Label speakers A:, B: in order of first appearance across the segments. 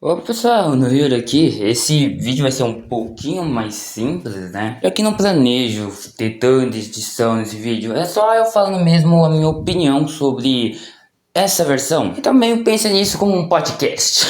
A: Ô pessoal, no Yuri aqui, esse vídeo vai ser um pouquinho mais simples, né? Eu que não planejo ter tanta edição nesse vídeo, é só eu falando mesmo a minha opinião sobre essa versão. Então meio pensa nisso como um podcast,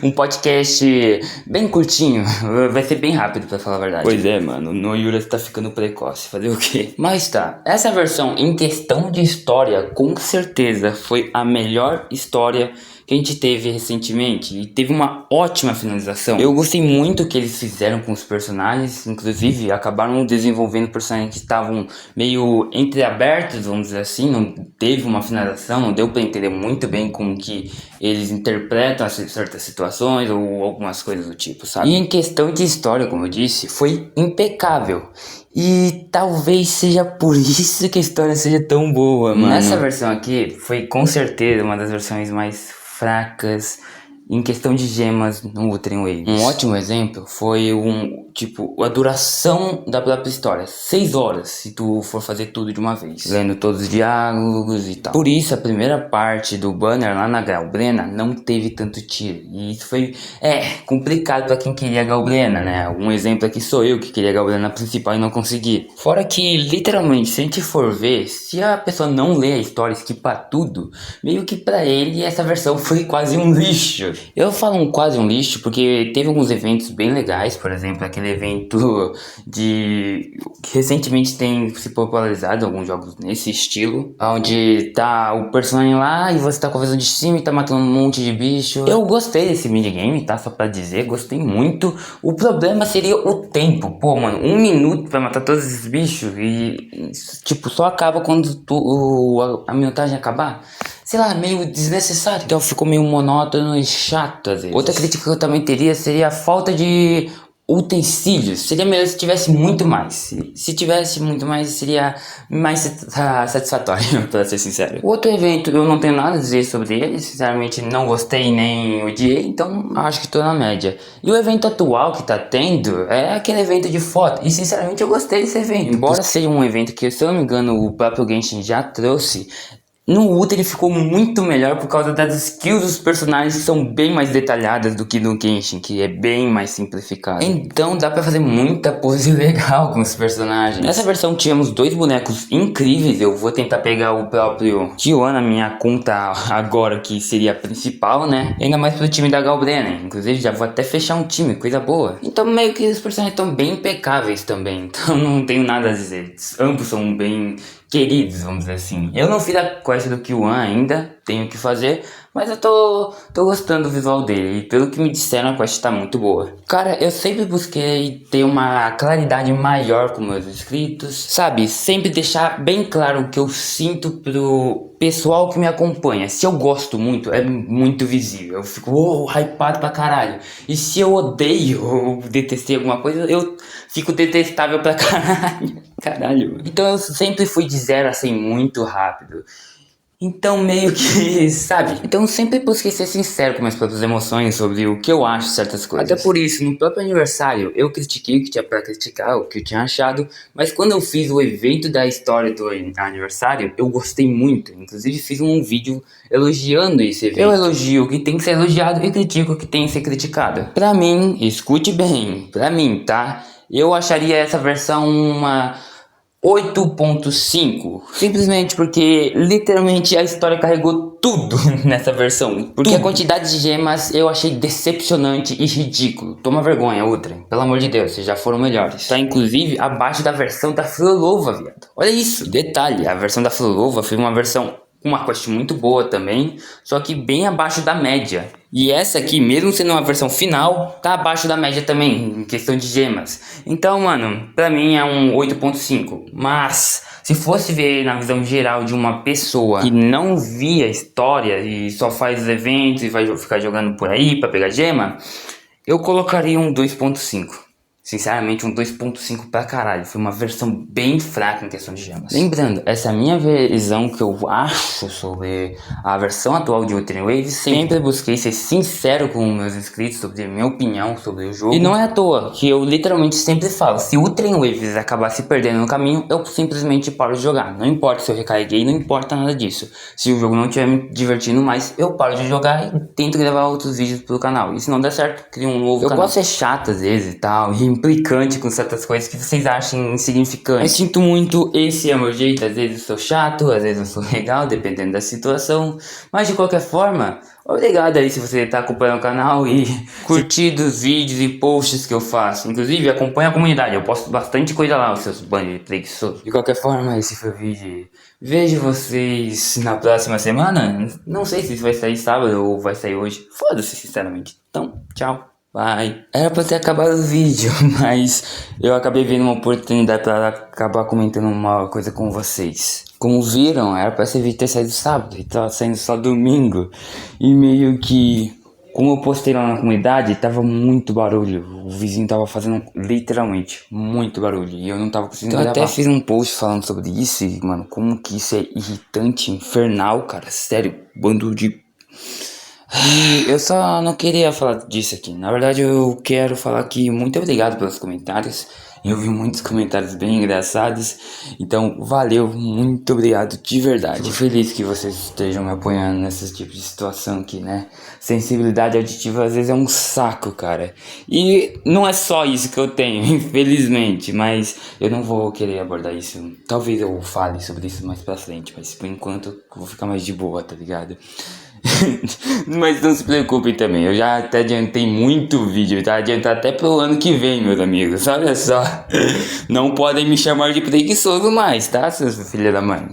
A: um podcast bem curtinho, vai ser bem rápido pra falar a verdade. Pois é, mano, no Yuri tá ficando precoce, fazer o quê? Mas tá, essa versão em questão de história, com certeza foi a melhor história que a gente teve recentemente e teve uma ótima finalização. Eu gostei muito que eles fizeram com os personagens, inclusive acabaram desenvolvendo personagens que estavam meio entreabertos, vamos dizer assim, não teve uma finalização, não deu para entender muito bem como que eles interpretam certas situações ou algumas coisas do tipo, sabe? E em questão de história, como eu disse, foi impecável. E talvez seja por isso que a história seja tão boa, mano. Nessa versão aqui, foi com certeza uma das versões mais fracas em questão de gemas no Wuthering Waves. Um ótimo exemplo foi a duração da própria história. 6 horas, se tu for fazer tudo de uma vez. Lendo todos os diálogos e tal. Por isso, a primeira parte do banner lá na Galbrena não teve tanto tiro. E isso foi, complicado pra quem queria a Galbrena, né? Um exemplo aqui sou eu que queria a Galbrena principal e não consegui. Fora que, literalmente, se a gente for ver, se a pessoa não lê a história, skipar tudo, meio que pra ele essa versão foi quase um lixo. Eu falo quase um lixo porque teve alguns eventos bem legais, por exemplo, aquele evento que recentemente tem se popularizado alguns jogos nesse estilo, onde tá o personagem lá e você tá com a visão de cima e tá matando um monte de bicho. Eu gostei desse minigame, tá? Só pra dizer, gostei muito. O problema seria o tempo. Pô, mano, 1 minuto pra matar todos esses bichos e, tipo, só acaba quando a minutagem acabar. Sei lá, meio desnecessário. Então ficou meio monótono e chato às vezes. Outra crítica que eu também teria seria a falta de utensílios. Seria melhor se tivesse muito mais. Se tivesse muito mais, seria mais satisfatório, pra ser sincero. O outro evento, eu não tenho nada a dizer sobre ele. Sinceramente, não gostei nem odiei, então acho que tô na média. E o evento atual que tá tendo é aquele evento de foto. E sinceramente, eu gostei desse evento. Embora seja um evento que, se eu não me engano, o próprio Genshin já trouxe, no Ultra ele ficou muito melhor por causa das skills dos personagens que são bem mais detalhadas do que no Genshin, que é bem mais simplificado. Então dá pra fazer muita pose legal com os personagens. Nessa versão tínhamos 2 bonecos incríveis, eu vou tentar pegar o próprio Kiwan na minha conta agora, que seria a principal, né? E ainda mais pro time da Galbrena, inclusive já vou até fechar um time, coisa boa. Então meio que os personagens estão bem impecáveis também, então não tenho nada a dizer. Ambos são bem queridos, vamos dizer assim. Eu não fiz a quest do Kiwan ainda, tenho que fazer, mas eu tô gostando do visual dele, e pelo que me disseram a quest tá muito boa. Cara, eu sempre busquei ter uma claridade maior com meus inscritos, sabe? Sempre deixar bem claro o que eu sinto pro pessoal que me acompanha. Se eu gosto muito, é muito visível, eu fico hypado pra caralho. E se eu odeio ou detestei alguma coisa, eu fico detestável pra caralho. Caralho. Então eu sempre fui de 0 a 100 muito rápido. Então meio que, sabe? Então eu sempre busquei ser sincero com minhas próprias emoções sobre o que eu acho de certas coisas. Até por isso, no próprio aniversário, eu critiquei o que tinha pra criticar, o que eu tinha achado. Mas quando eu fiz o evento da história do aniversário, eu gostei muito. Inclusive fiz um vídeo elogiando esse evento. Eu elogio o que tem que ser elogiado e critico o que tem que ser criticado. Pra mim, escute bem, pra mim, tá? Eu acharia essa versão uma 8.5, simplesmente porque literalmente a história carregou tudo nessa versão. Porque a quantidade de gemas eu achei decepcionante e ridículo. Toma vergonha, outra. Pelo amor de Deus, vocês já foram melhores. Tá inclusive abaixo da versão da Florova, viado. Olha isso, detalhe, a versão da Florova foi uma versão com uma quest muito boa também, só que bem abaixo da média. E essa aqui, mesmo sendo uma versão final, tá abaixo da média também, em questão de gemas. Então, mano, pra mim é um 8.5. Mas, se fosse ver na visão geral de uma pessoa que não via história e só faz os eventos e vai ficar jogando por aí pra pegar gema, eu colocaria um 2.5. Sinceramente, um 2.5 pra caralho. Foi uma versão bem fraca em questão de gemas. Lembrando, essa é a minha visão que eu acho sobre a versão atual de Wuthering Waves. Sempre busquei ser sincero com meus inscritos sobre a minha opinião sobre o jogo. E não é à toa que eu literalmente sempre falo, se o Wuthering Waves acabar se perdendo no caminho, eu simplesmente paro de jogar. Não importa se eu recarreguei, não importa nada disso. Se o jogo não estiver me divertindo mais, eu paro de jogar e tento gravar outros vídeos pro canal. E se não der certo, crio um novo canal. Eu posso ser chato às vezes e tal, e implicante com certas coisas que vocês achem insignificantes. Mas sinto muito, esse é o meu jeito. Às vezes eu sou chato, às vezes eu sou legal, dependendo da situação. Mas de qualquer forma, obrigado aí se você tá acompanhando o canal e curtindo os vídeos e posts que eu faço. Inclusive, acompanha a comunidade, eu posto bastante coisa lá, os seus bandos de preguiçosos. De qualquer forma, esse foi o vídeo. Vejo vocês na próxima semana. Não sei se isso vai sair sábado ou vai sair hoje. Foda-se, sinceramente. Então, tchau. Vai. Era pra ter acabado o vídeo, mas eu acabei vendo uma oportunidade pra acabar comentando uma coisa com vocês. Como viram, era pra esse vídeo ter saído sábado e tava saindo só domingo. E meio que, como eu postei lá na comunidade, tava muito barulho. O vizinho tava fazendo literalmente muito barulho e eu não tava conseguindo gravar. Eu até fiz um post falando sobre isso e, mano, como que isso é irritante, infernal, cara. Sério, bando de... E eu só não queria falar disso aqui. Na verdade, eu quero falar que muito obrigado pelos comentários. Eu vi muitos comentários bem engraçados. Então, valeu, muito obrigado de verdade. Fico feliz que vocês estejam me apoiando nesse tipo de situação aqui, né? Sensibilidade auditiva às vezes é um saco, cara. E não é só isso que eu tenho, infelizmente. Mas eu não vou querer abordar isso. Talvez eu fale sobre isso mais pra frente. Mas por enquanto eu vou ficar mais de boa, tá ligado? Mas não se preocupem também, eu já até adiantei muito vídeo, tá? Adiantar até pro ano que vem, meus amigos. Olha só, não podem me chamar de preguiçoso mais, tá, seus filhos da mãe?